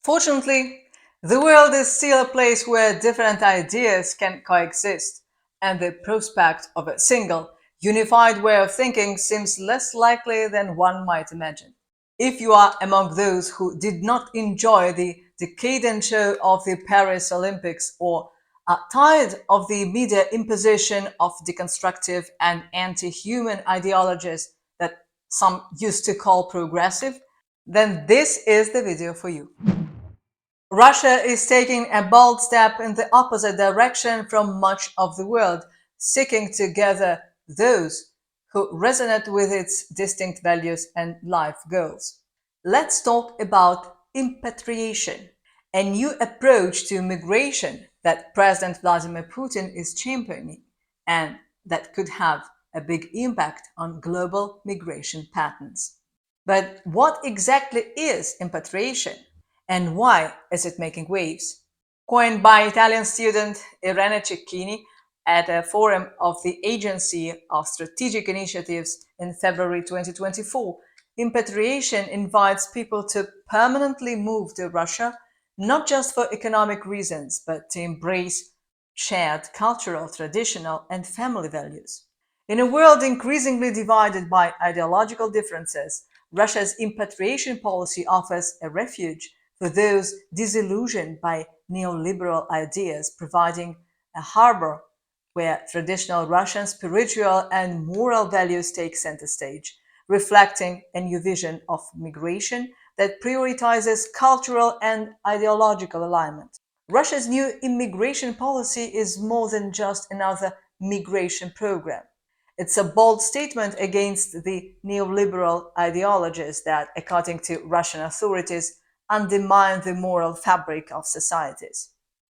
Fortunately, the world is still a place where different ideas can coexist, and the prospect of a single, unified way of thinking seems less likely than one might imagine. If you are among those who did not enjoy the decadent show of the Paris Olympics or are tired of the media imposition of deconstructive and anti-human ideologies that some used to call progressive, then this is the video for you. Russia is taking a bold step in the opposite direction from much of the world, seeking to gather those who resonate with its distinct values and life goals. Let's talk about impatriation, a new approach to migration that President Vladimir Putin is championing and that could have a big impact on global migration patterns. But what exactly is impatriation and why is it making waves? Coined by Italian student Irene Cecchini at a forum of the Agency of Strategic Initiatives in February 2024, impatriation invites people to permanently move to Russia, not just for economic reasons, but to embrace shared cultural, traditional, and family values. In a world increasingly divided by ideological differences, Russia's impatriation policy offers a refuge for those disillusioned by neoliberal ideas, providing a harbor where traditional Russian spiritual and moral values take center stage, reflecting a new vision of migration that prioritizes cultural and ideological alignment. Russia's new immigration policy is more than just another migration program. It's a bold statement against the neoliberal ideologies that, according to Russian authorities, undermine the moral fabric of societies.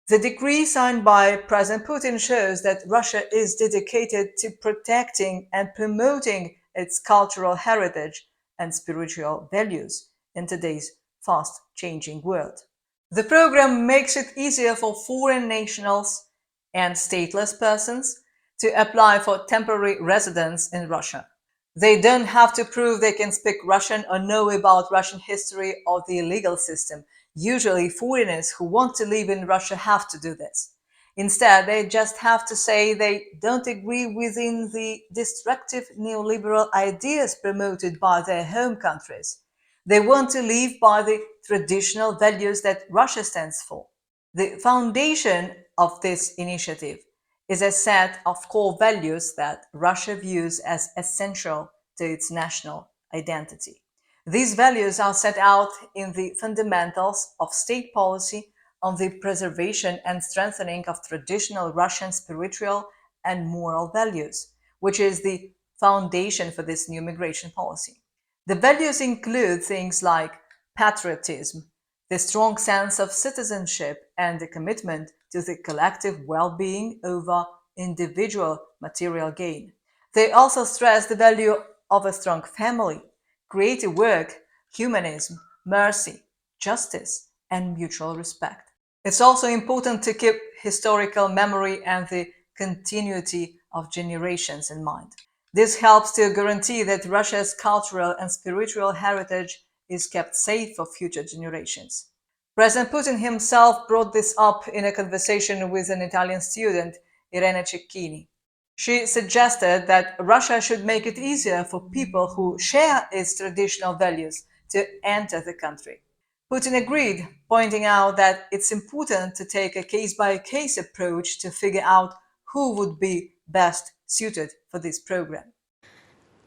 The decree signed by President Putin shows that Russia is dedicated to protecting and promoting its cultural heritage and spiritual values in today's fast-changing world. The program makes it easier for foreign nationals and stateless persons to apply for temporary residence in Russia. They don't have to prove they can speak Russian or know about Russian history or the legal system. Usually, foreigners who want to live in Russia have to do this. Instead, they just have to say they don't agree within the destructive neoliberal ideas promoted by their home countries. They want to live by the traditional values that Russia stands for. The foundation of this initiative is a set of core values that Russia views as essential to its national identity. These values are set out in the fundamentals of state policy on the preservation and strengthening of traditional Russian spiritual and moral values, which is the foundation for this new migration policy. The values include things like patriotism, the strong sense of citizenship, and the commitment to the collective well-being over individual material gain. They also stress the value of a strong family, creative work, humanism, mercy, justice, and mutual respect. It's also important to keep historical memory and the continuity of generations in mind. This helps to guarantee that Russia's cultural and spiritual heritage is kept safe for future generations. President Putin himself brought this up in a conversation with an Italian student, Irene Cecchini. She suggested that Russia should make it easier for people who share its traditional values to enter the country. Putin agreed, pointing out that it's important to take a case-by-case approach to figure out who would be best suited for this program.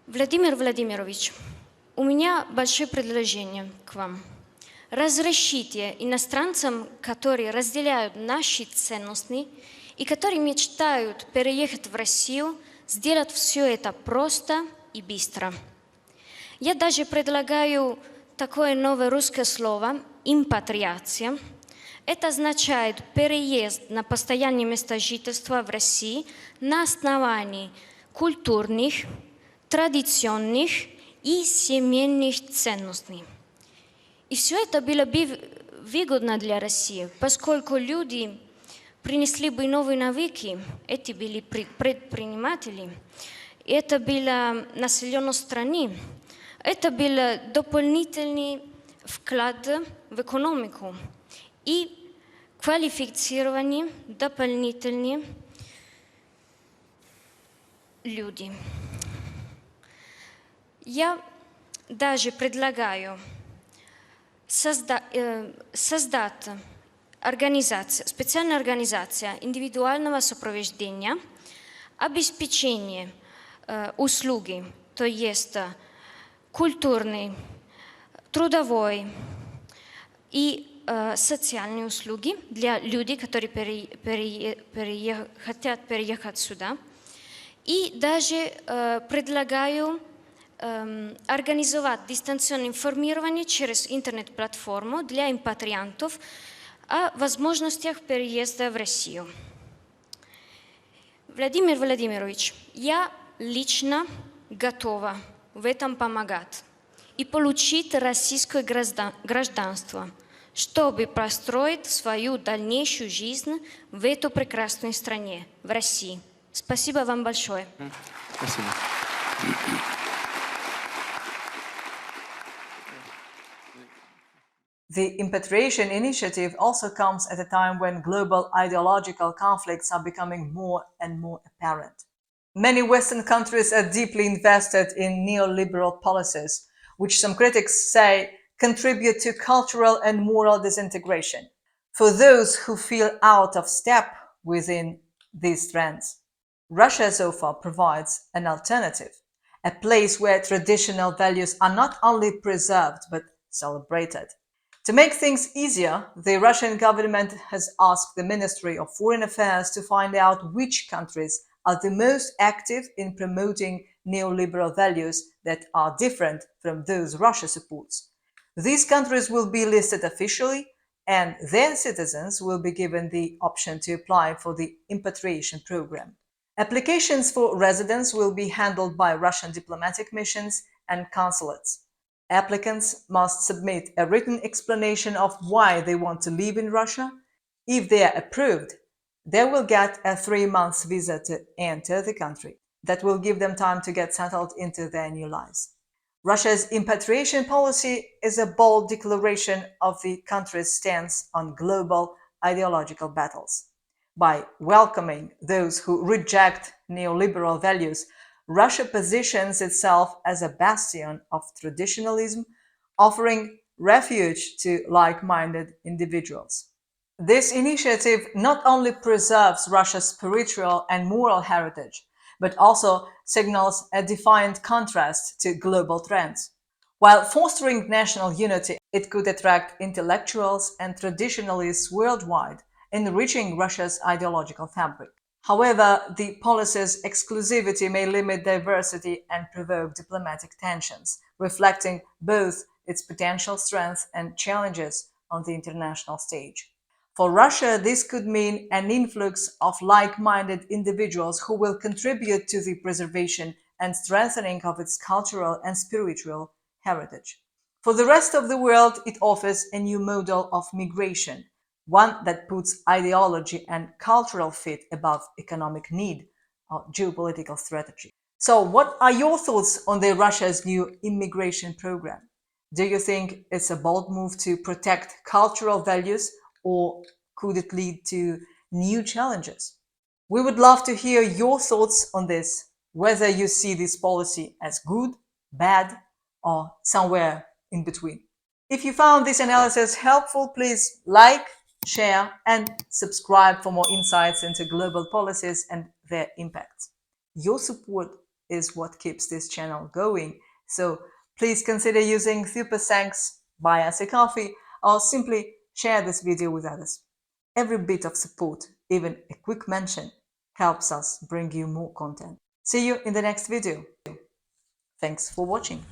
Владимир Владимирович, у меня большое предложение к вам. Разрешите иностранцам, которые разделяют наши ценности и которые мечтают переехать в Россию, сделать все это просто и быстро. Я даже предлагаю такое новое русское слово «импатриация». Это означает переезд на постоянное место жительства в России на основании культурных, традиционных и семейных ценностей. И все это было бы выгодно для России, поскольку люди принесли бы новые навыки, эти были предприниматели, это было население страны, это был дополнительный вклад в экономику и квалифицирование дополнительные люди. Я даже предлагаю создать специальная организация индивидуального сопровождения, обеспечение услуги, то есть культурный, трудовой и социальные услуги для людей, которые хотят переехать сюда. И даже предлагаю организовать дистанционное информирование через интернет-платформу для импатриантов о возможностях переезда в Россию. Владимир Владимирович, я лично готова в этом помогать и получить российское гражданство, чтобы построить свою дальнейшую жизнь в этой прекрасной стране, в России. Спасибо вам большое. Спасибо. The Impatriation initiative also comes at a time when global ideological conflicts are becoming more and more apparent. Many Western countries are deeply invested in neoliberal policies, which some critics say contribute to cultural and moral disintegration. For those who feel out of step within these trends, Russia so far provides an alternative, a place where traditional values are not only preserved but celebrated. To make things easier, the Russian government has asked the Ministry of Foreign Affairs to find out which countries are the most active in promoting neoliberal values that are different from those Russia supports. These countries will be listed officially, and their citizens will be given the option to apply for the Impatriation program. Applications for residence will be handled by Russian diplomatic missions and consulates. Applicants must submit a written explanation of why they want to live in Russia. If they are approved, they will get a 3-month visa to enter the country. That will give them time to get settled into their new lives. Russia's Impatriation policy is a bold declaration of the country's stance on global ideological battles. By welcoming those who reject neoliberal values, Russia positions itself as a bastion of traditionalism, offering refuge to like-minded individuals. This initiative not only preserves Russia's spiritual and moral heritage, but also signals a defiant contrast to global trends. While fostering national unity, it could attract intellectuals and traditionalists worldwide, enriching Russia's ideological fabric. However, the policy's exclusivity may limit diversity and provoke diplomatic tensions, reflecting both its potential strengths and challenges on the international stage. For Russia, this could mean an influx of like-minded individuals who will contribute to the preservation and strengthening of its cultural and spiritual heritage. For the rest of the world, it offers a new model of migration, one that puts ideology and cultural fit above economic need or geopolitical strategy. So, what are your thoughts on the Russia's new immigration program? Do you think it's a bold move to protect cultural values, or could it lead to new challenges? We would love to hear your thoughts on this, whether you see this policy as good, bad, or somewhere in between. If you found this analysis helpful, please like, share, and subscribe for more insights into global policies and their impacts. Your support is what keeps this channel going, so please consider using Super Thanks, buy us a coffee, or simply share this video with others. Every bit of support, even a quick mention, helps us bring you more content. See you in the next video. Thanks for watching.